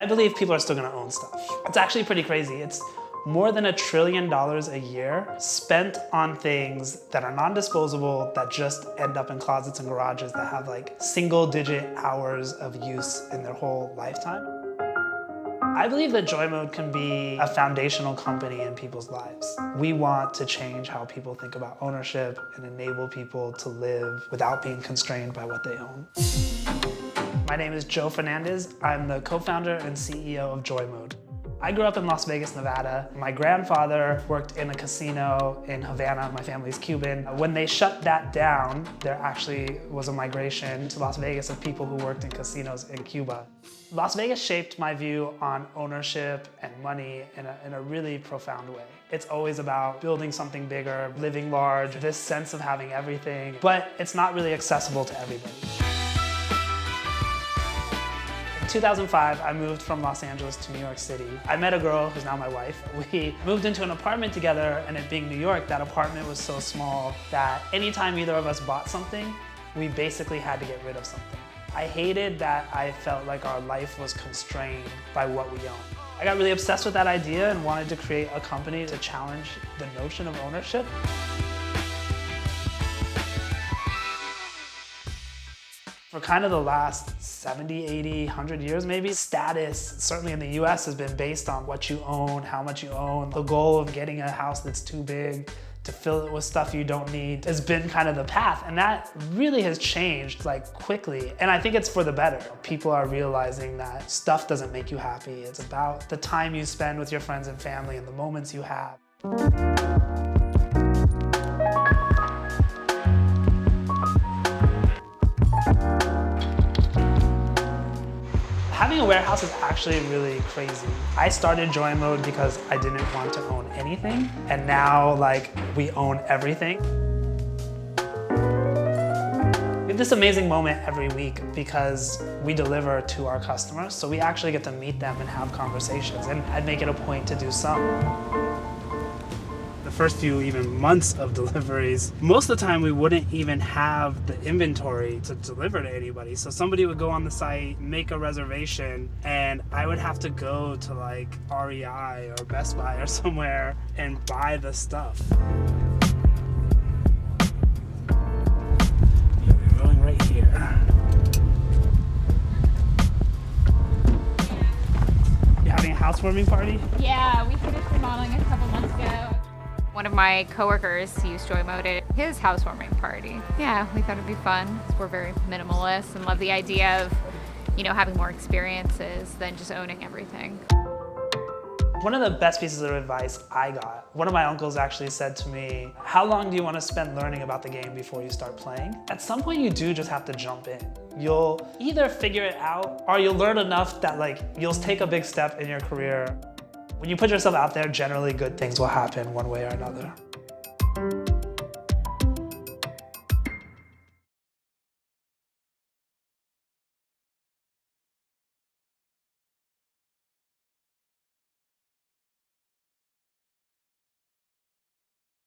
I believe people are still gonna own stuff. It's actually pretty crazy. It's more than $1 trillion a year spent on things that are non-disposable that just end up in closets and garages that have like single-digit hours of use in their whole lifetime. I believe that Joymode can be a foundational company in people's lives. We want to change how people think about ownership and enable people to live without being constrained by what they own. My name is Joe Fernandez. I'm the co-founder and CEO of Joymode. I grew up in Las Vegas, Nevada. My grandfather worked in a casino in Havana. My family's Cuban. When they shut that down, there actually was a migration to Las Vegas of people who worked in casinos in Cuba. Las Vegas shaped my view on ownership and money in a really profound way. It's always about building something bigger, living large, this sense of having everything, but it's not really accessible to everybody. In 2005, I moved from Los Angeles to New York City. I met a girl who's now my wife. We moved into an apartment together, and it being New York, that apartment was so small that anytime either of us bought something, we basically had to get rid of something. I hated that I felt like our life was constrained by what we own. I got really obsessed with that idea and wanted to create a company to challenge the notion of ownership. For kind of the last 70, 80, 100 years maybe, status, certainly in the US, has been based on what you own, how much you own. The goal of getting a house that's too big to fill it with stuff you don't need has been kind of the path, and that really has changed like quickly, and I think it's for the better. People are realizing that stuff doesn't make you happy. It's about the time you spend with your friends and family and the moments you have. Having a warehouse is actually really crazy. I started Joymode because I didn't want to own anything, and now like we own everything. We have this amazing moment every week because we deliver to our customers, so we actually get to meet them and have conversations, and I'd make it a point to do some. The first few even months of deliveries, most of the time we wouldn't even have the inventory to deliver to anybody. So somebody would go on the site, make a reservation, and I would have to go to like REI or Best Buy or somewhere and buy the stuff. Yeah, we're rolling right here. You having a housewarming party? Yeah, we finished remodeling a couple months ago. One of my coworkers used Joymode at his housewarming party. Yeah, we thought it'd be fun. We're very minimalist and love the idea of, having more experiences than just owning everything. One of the best pieces of advice I got, one of my uncles actually said to me, how long do you want to spend learning about the game before you start playing? At some point you do just have to jump in. You'll either figure it out or you'll learn enough that like you'll take a big step in your career. When you put yourself out there, generally good things will happen one way or another.